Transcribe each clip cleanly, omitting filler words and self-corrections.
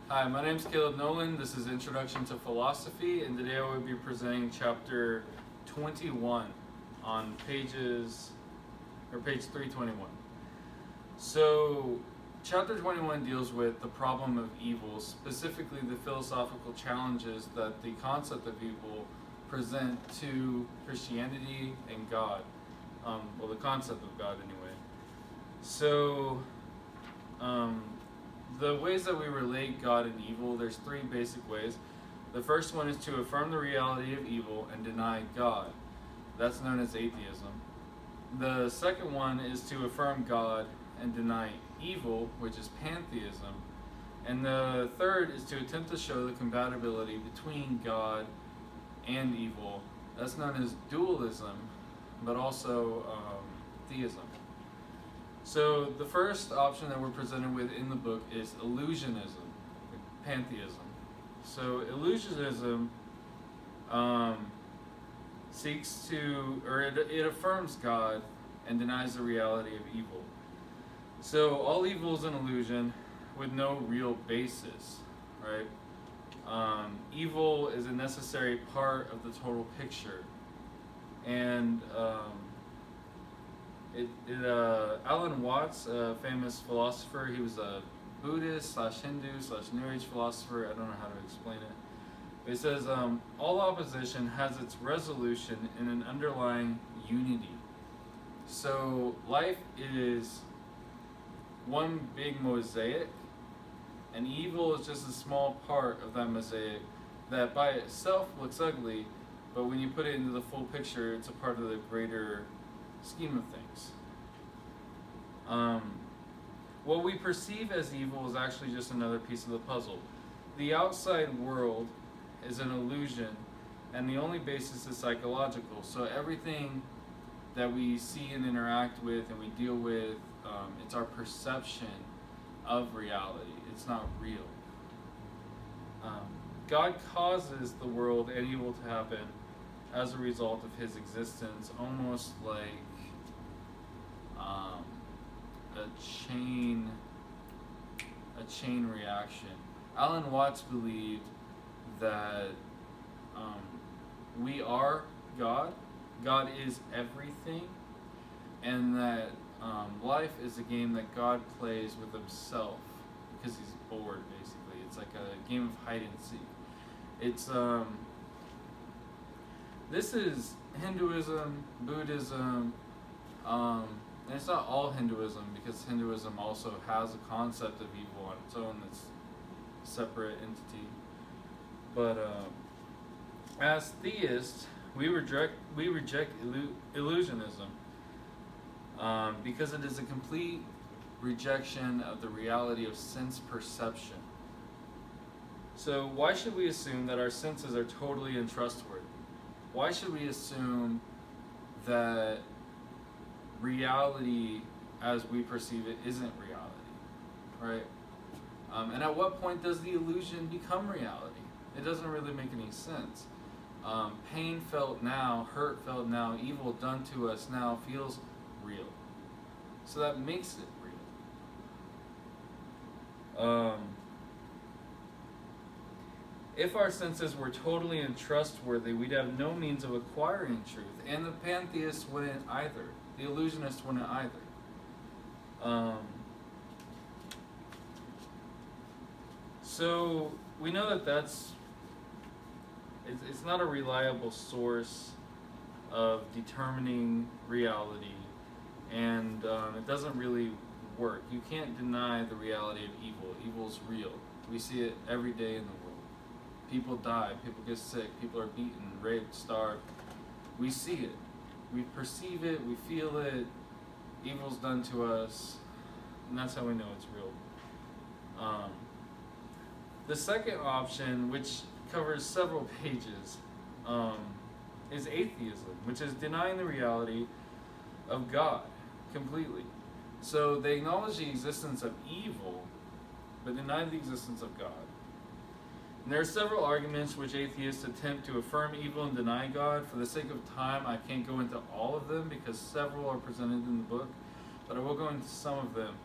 Hi, my name is Caleb Nolan. This is Introduction to Philosophy, and today I will be presenting chapter 21 on page 321. So, chapter 21 deals with the problem of evil, specifically the philosophical challenges that the concept of evil present to Christianity and God. The concept of God, anyway. So, the ways that we relate God and evil, there's three basic ways. The first one is to affirm the reality of evil and deny God. That's known as atheism. The second one is to affirm God and deny evil, which is pantheism. And the third is to attempt to show the compatibility between God and evil. That's known as dualism, but also theism. So the first option that we're presented with in the book is illusionism, pantheism. So illusionism seeks to, or it affirms God and denies the reality of evil. So all evil is an illusion with no real basis, right? Evil is a necessary part of the total picture, and Alan Watts, a famous philosopher, he was a Buddhist / Hindu / New Age philosopher. I don't know how to explain it. But he says, all opposition has its resolution in an underlying unity. So life is one big mosaic, and evil is just a small part of that mosaic that by itself looks ugly, but when you put it into the full picture, it's a part of the greater scheme of things. What we perceive as evil is actually just another piece of the puzzle. The outside world is an illusion, and the only basis is psychological. So everything that we see and interact with and we deal with, it's our perception of reality. It's not real. God causes the world and evil to happen as a result of his existence, almost like a chain reaction. Alan Watts believed that we are God. God is everything, and that life is a game that God plays with himself because he's bored. Basically, it's like a game of hide and seek. It's this is Hinduism, Buddhism, and it's not all Hinduism, because Hinduism also has a concept of evil on its own that's a separate entity. But as theists, we reject illusionism because it is a complete rejection of the reality of sense perception. So why should we assume that our senses are totally untrustworthy? Why should we assume that reality as we perceive it isn't reality, right? And at what point does the illusion become reality? It doesn't really make any sense. Pain felt now, hurt felt now, evil done to us now feels real. So that makes it real. If our senses were totally untrustworthy, we'd have no means of acquiring truth, and the pantheists wouldn't either. The illusionists wouldn't either. So we know that it's not a reliable source of determining reality, and it doesn't really work. You can't deny the reality of evil. Evil's real. We see it every day in the world. People die, people get sick, people are beaten, raped, starved. We see it. We perceive it, we feel it. Evil's done to us, and that's how we know it's real. The second option, which covers several pages, is atheism, which is denying the reality of God completely. So they acknowledge the existence of evil, but deny the existence of God. And there are several arguments which atheists attempt to affirm evil and deny God. For the sake of time, I can't go into all of them because several are presented in the book, but I will go into some of them.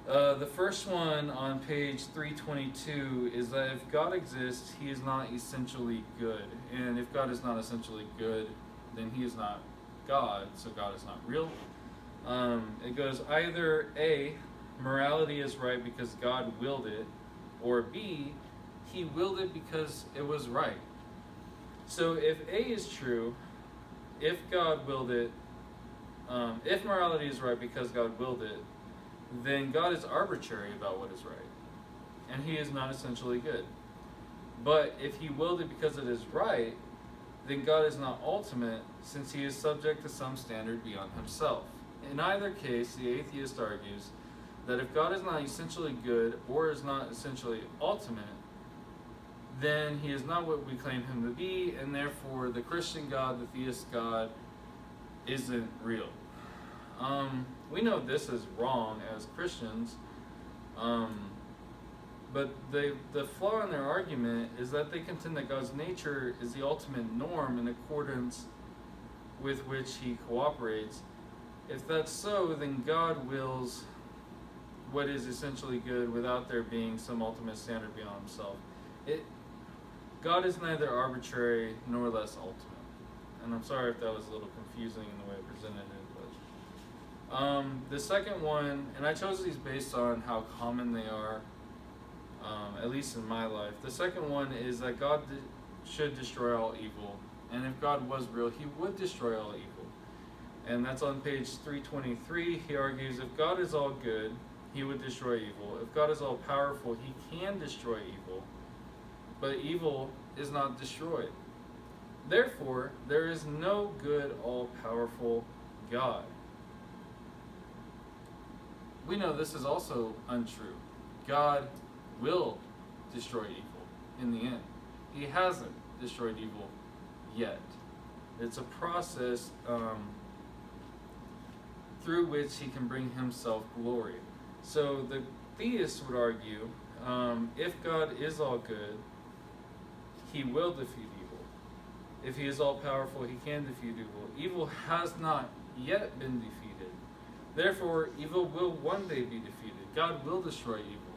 The first one on page 322 is that if God exists, he is not essentially good. And if God is not essentially good, then he is not God, so God is not real. It goes either A, morality is right because God willed it, or B, he willed it because it was right. So if A is true, if God willed it, if morality is right because God willed it, then God is arbitrary about what is right, and he is not essentially good. But if he willed it because it is right, then God is not ultimate, since he is subject to some standard beyond himself. In either case, the atheist argues that if God is not essentially good or is not essentially ultimate, then he is not what we claim him to be, and therefore the Christian God, the theist God, isn't real. We know this is wrong as Christians, but the flaw in their argument is that they contend that God's nature is the ultimate norm in accordance with which he cooperates. If that's so, then God wills what is essentially good without there being some ultimate standard beyond himself. God is neither arbitrary nor less ultimate. And I'm sorry if that was a little confusing in the way I presented it. But the second one, and I chose these based on how common they are, at least in my life. The second one is that God should destroy all evil. And if God was real, he would destroy all evil. And that's on page 323. He argues if God is all good, he would destroy evil. If God is all powerful, he can destroy evil. But evil is not destroyed. Therefore, there is no good, all-powerful God. We know this is also untrue. God will destroy evil in the end. He hasn't destroyed evil yet. It's a process through which he can bring himself glory. So the theists would argue, if God is all good, he will defeat evil. If he is all powerful, he can defeat evil. Evil has not yet been defeated. Therefore, evil will one day be defeated. God will destroy evil.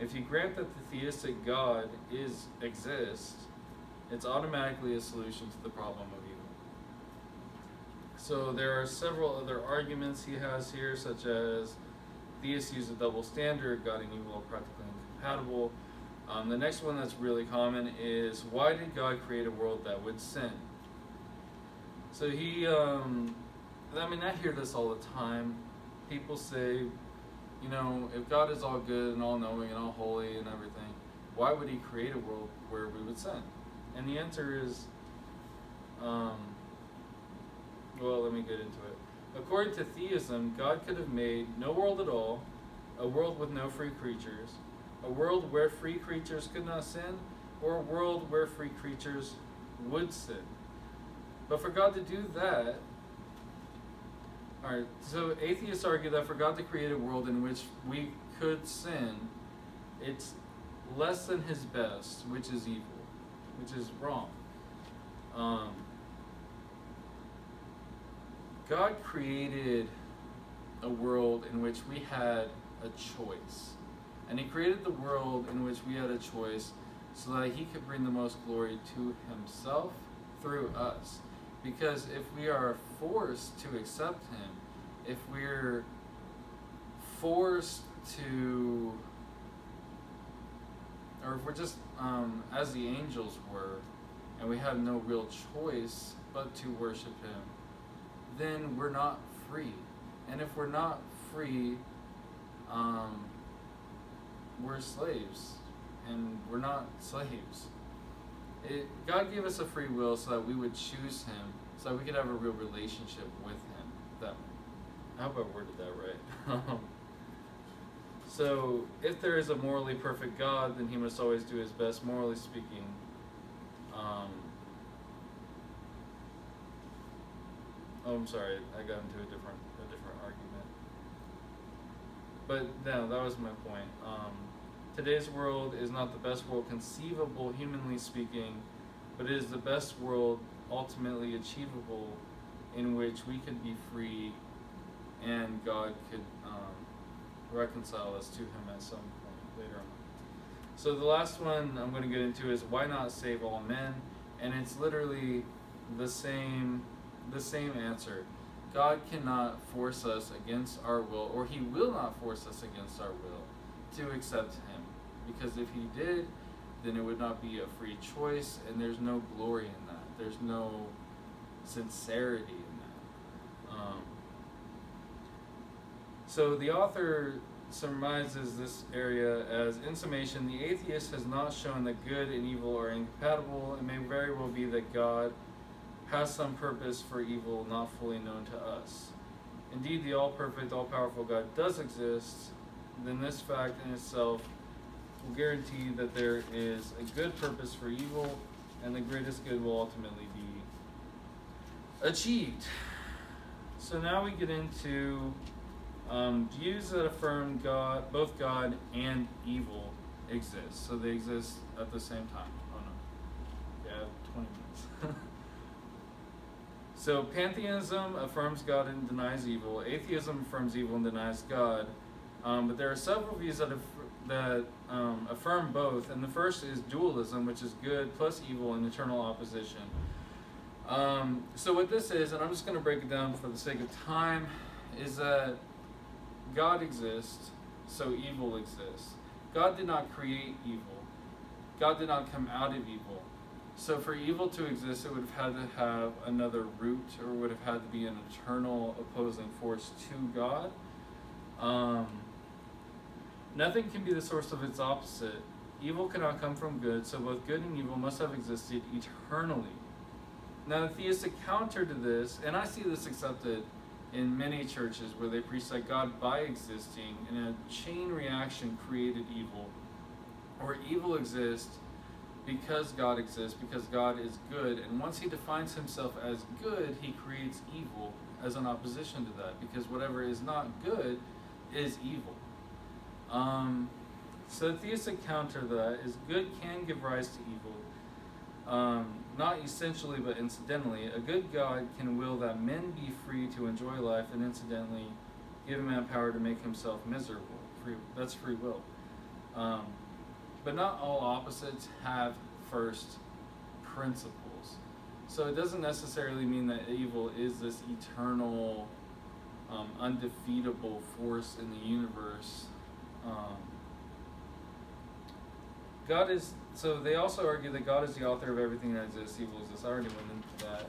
If you grant that the theistic God exists, it's automatically a solution to the problem of evil. So there are several other arguments he has here, such as theists use a double standard, God and evil are practically incompatible. The next one that's really common is, why did God create a world that would sin? So I hear this all the time. People say, if God is all good and all knowing and all holy and everything, why would he create a world where we would sin? And the answer is, let me get into it. According to theism, God could have made no world at all, a world with no free creatures, a world where free creatures could not sin, or a world where free creatures would sin. But for God to do that, alright, so atheists argue that for God to create a world in which we could sin, it's less than his best, which is evil, which is wrong. God created a world in which we had a choice. And he created the world in which we had a choice so that he could bring the most glory to himself through us. Because if we are forced to accept him, if we're forced to, or if we're just as the angels were, and we have no real choice but to worship him, then we're not free. And if we're not free, we're slaves, and we're not slaves. God gave us a free will so that we would choose him, so that we could have a real relationship with him. I hope I worded that right. So, if there is a morally perfect God, then he must always do his best, morally speaking. I'm sorry, I got into a different argument. But no, that was my point. Today's world is not the best world conceivable, humanly speaking, but it is the best world ultimately achievable in which we could be free and God could reconcile us to him at some point later on. So the last one I'm going to get into is why not save all men? And it's literally the same answer. God cannot force us against our will, or he will not force us against our will to accept him. Because if he did, then it would not be a free choice, and there's no glory in that. There's no sincerity in that. So the author summarizes this area as, in summation, the atheist has not shown that good and evil are incompatible. It may very well be that God has some purpose for evil not fully known to us. Indeed, the all-perfect, all-powerful God does exist. Then this fact in itself will guarantee that there is a good purpose for evil, and the greatest good will ultimately be achieved. So now we get into views that affirm both God and evil exist. So they exist at the same time. Oh no. Yeah, 20 minutes. So pantheism affirms God and denies evil. Atheism affirms evil and denies God. But there are several views that affirm both. And the first is dualism, which is good plus evil in eternal opposition. So what this is, and I'm just going to break it down for the sake of time, is that God exists, so evil exists. God did not create evil. God did not come out of evil. So for evil to exist, it would have had to have another root, or would have had to be an eternal opposing force to God. Nothing can be the source of its opposite. Evil cannot come from good, so both good and evil must have existed eternally. Now the theistic counter to this, and I see this accepted in many churches where they preach that God, by existing in a chain reaction, created evil, or evil exists because God exists, because God is good, and once he defines himself as good, he creates evil as an opposition to that, because whatever is not good is evil. So the theistic counter to that is good can give rise to evil, not essentially but incidentally. A good God can will that men be free to enjoy life, and incidentally give a man power to make himself miserable. That's free will. But not all opposites have first principles. So it doesn't necessarily mean that evil is this eternal, undefeatable force in the universe. God is, so they also argue that God is the author of everything that exists, evil exists. I already went into that.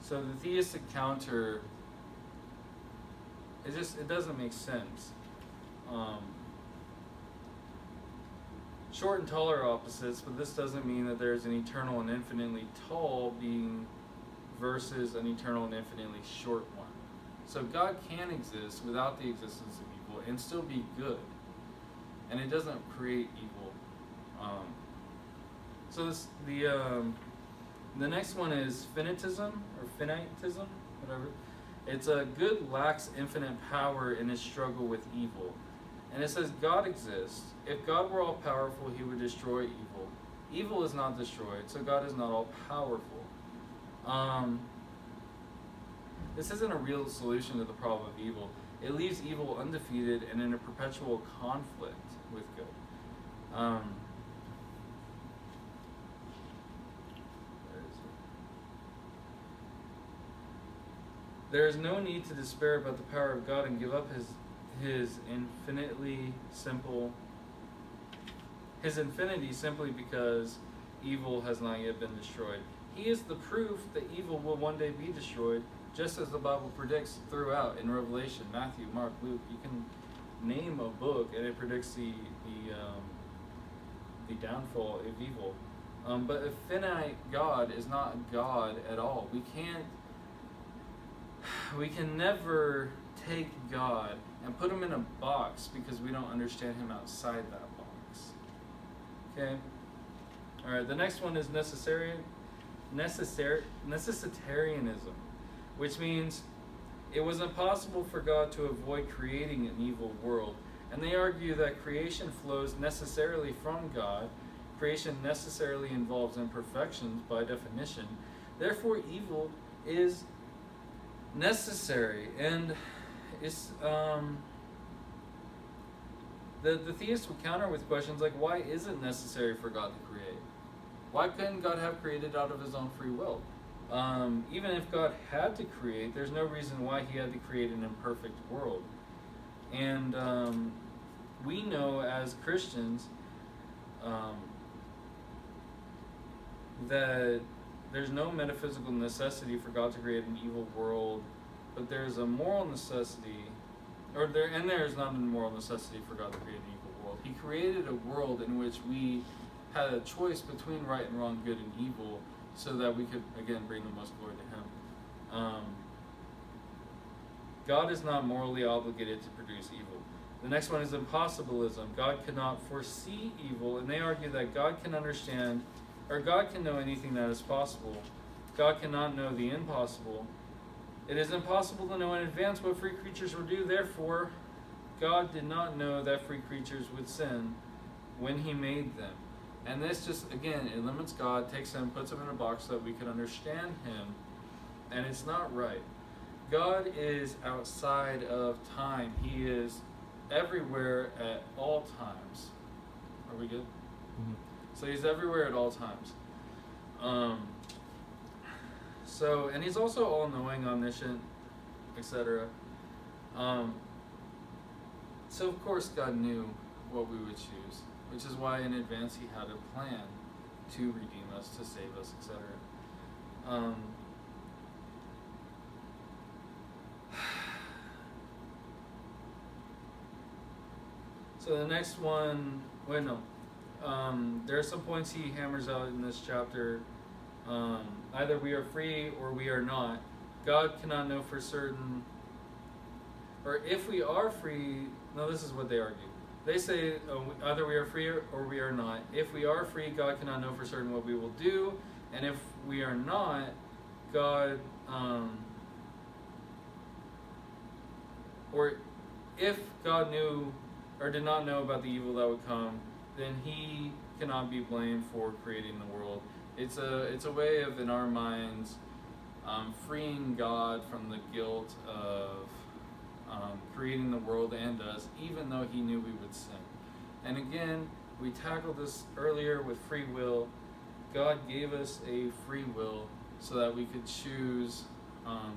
So the theistic counter, it doesn't make sense. Short and tall are opposites, but this doesn't mean that there's an eternal and infinitely tall being versus an eternal and infinitely short one. So God can exist without the existence of evil and still be good. And it doesn't create evil. So the next one is finitism, or finitism, whatever. It's a good lacks infinite power in his struggle with evil. And it says God exists. If God were all powerful, he would destroy evil. Evil is not destroyed, so God is not all powerful. This isn't a real solution to the problem of evil. It leaves evil undefeated and in a perpetual conflict with good. Where is it? There is no need to despair about the power of God and give up his infinity simply because evil has not yet been destroyed. He is the proof that evil will one day be destroyed, just as the Bible predicts throughout in Revelation, Matthew, Mark, Luke. You can name a book and it predicts the downfall of evil. But a finite God is not God at all. We can never take God and put him in a box because we don't understand him outside that box. Okay? Alright, the next one is necessitarianism, which means it was impossible for God to avoid creating an evil world. And they argue that creation flows necessarily from God. Creation necessarily involves imperfections by definition. Therefore, evil is necessary. And it's the theist would counter with questions like, why is it necessary for God to create? Why couldn't God have created out of his own free will? Even if God had to create, there's no reason why he had to create an imperfect world. And we know as Christians that there's no metaphysical necessity for God to create an evil world, but there's a moral necessity, there is not a moral necessity for God to create an evil world. He created a world in which we had a choice between right and wrong, good and evil, so that we could, again, bring the most glory to him. God is not morally obligated to produce evil. The next one is impossibilism. God cannot foresee evil, and they argue that God can understand, or God can know anything that is possible. God cannot know the impossible. It is impossible to know in advance what free creatures will do. Therefore, God did not know that free creatures would sin when he made them. And this just, again, it limits God, takes him, puts him in a box so that we can understand him. And it's not right. God is outside of time. He is everywhere at all times. Are we good? Mm-hmm. So he's everywhere at all times. And he's also all-knowing, omniscient, etc. So of course God knew what we would choose, which is why in advance he had a plan to redeem us, to save us, etc. So the next one, there are some points he hammers out in this chapter. Either we are free or we are not. God cannot know for certain, or if we are free, no, this is what they argue. They say either we are free or we are not. If we are free, God cannot know for certain what we will do, and if we are not, God, or if God knew or did not know about the evil that would come, then he cannot be blamed for creating the world. It's a way of, in our minds, freeing God from the guilt of creating the world and us, even though he knew we would sin. And again, we tackled this earlier with free will. God gave us a free will so that we could choose,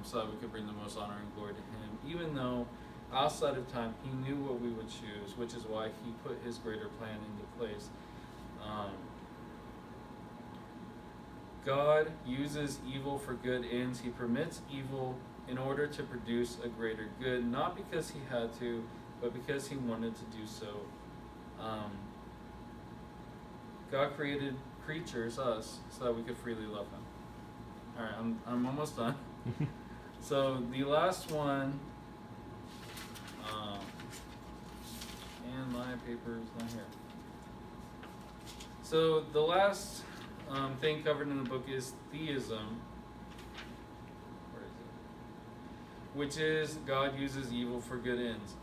so that we could bring the most honor and glory to him, even though outside of time he knew what we would choose, which is why he put his greater plan into place. God uses evil for good ends. He permits evil in order to produce a greater good, not because he had to, but because he wanted to do so. God created creatures, us, so that we could freely love him. All right, I'm almost done. So the last one, and my paper is not here. So the last thing covered in the book is theism. Where is it? Which is God uses evil for good ends.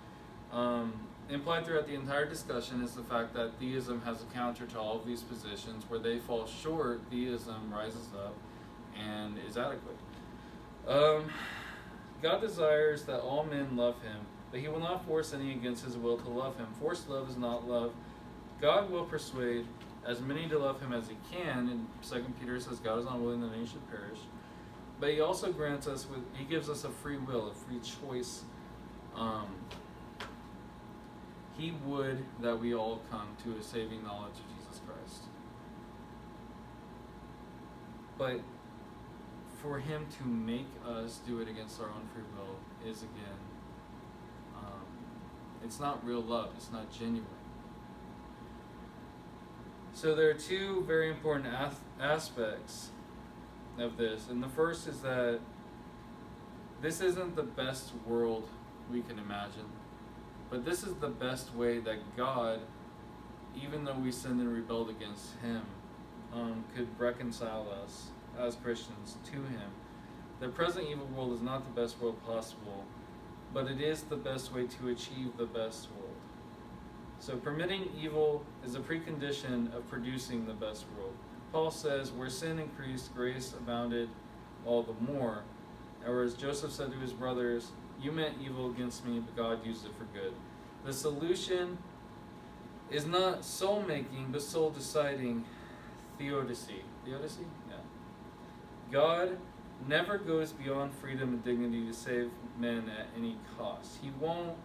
Implied throughout the entire discussion is the fact that theism has a counter to all of these positions. Where they fall short, theism rises up and is adequate. God desires that all men love him, but he will not force any against his will to love him. Forced love is not love. God will persuade as many to love him as he can. And 2 Peter says God is not willing that any should perish. But he also grants us, he gives us a free will, a free choice. He would that we all come to a saving knowledge of Jesus Christ. But for him to make us do it against our own free will is, again, it's not real love. It's not genuine. So there are two very important aspects of this. And the first is that this isn't the best world we can imagine. But this is the best way that God, even though we sinned and rebelled against him, could reconcile us as Christians to him. The present evil world is not the best world possible, but it is the best way to achieve the best world. So permitting evil is a precondition of producing the best world. Paul says, where sin increased, grace abounded all the more. Or as Joseph said to his brothers, "You meant evil against me, but God used it for good." The solution is not soul making, but soul deciding theodicy. Theodicy? Yeah. God never goes beyond freedom and dignity to save men at any cost. He won't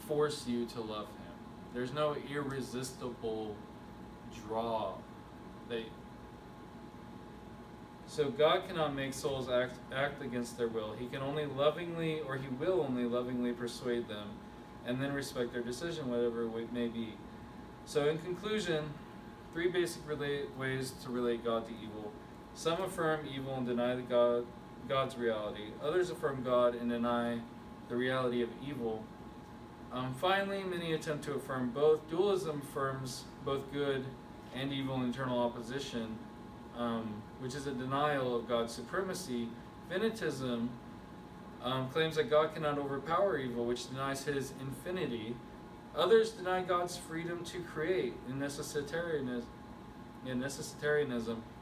force you to love him. There's no irresistible draw. So God cannot make souls act against their will. He can only lovingly, or he will only lovingly persuade them, and then respect their decision, whatever it may be. So in conclusion, three basic ways to relate God to evil. Some affirm evil and deny God's reality. Others affirm God and deny the reality of evil. Finally, many attempt to affirm both. Dualism affirms both good and evil in eternal opposition, which is a denial of God's supremacy. Finitism claims that God cannot overpower evil, which denies his infinity. Others deny God's freedom to create in necessitarianism,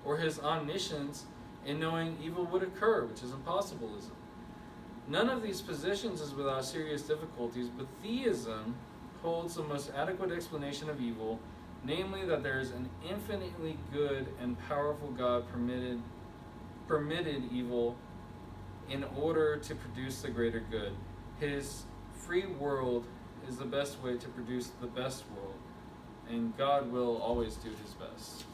or his omniscience in knowing evil would occur, which is impossibilism. None of these positions is without serious difficulties, but theism holds the most adequate explanation of evil, namely that there is an infinitely good and powerful God permitted evil in order to produce the greater good. His free world is the best way to produce the best world, and God will always do his best.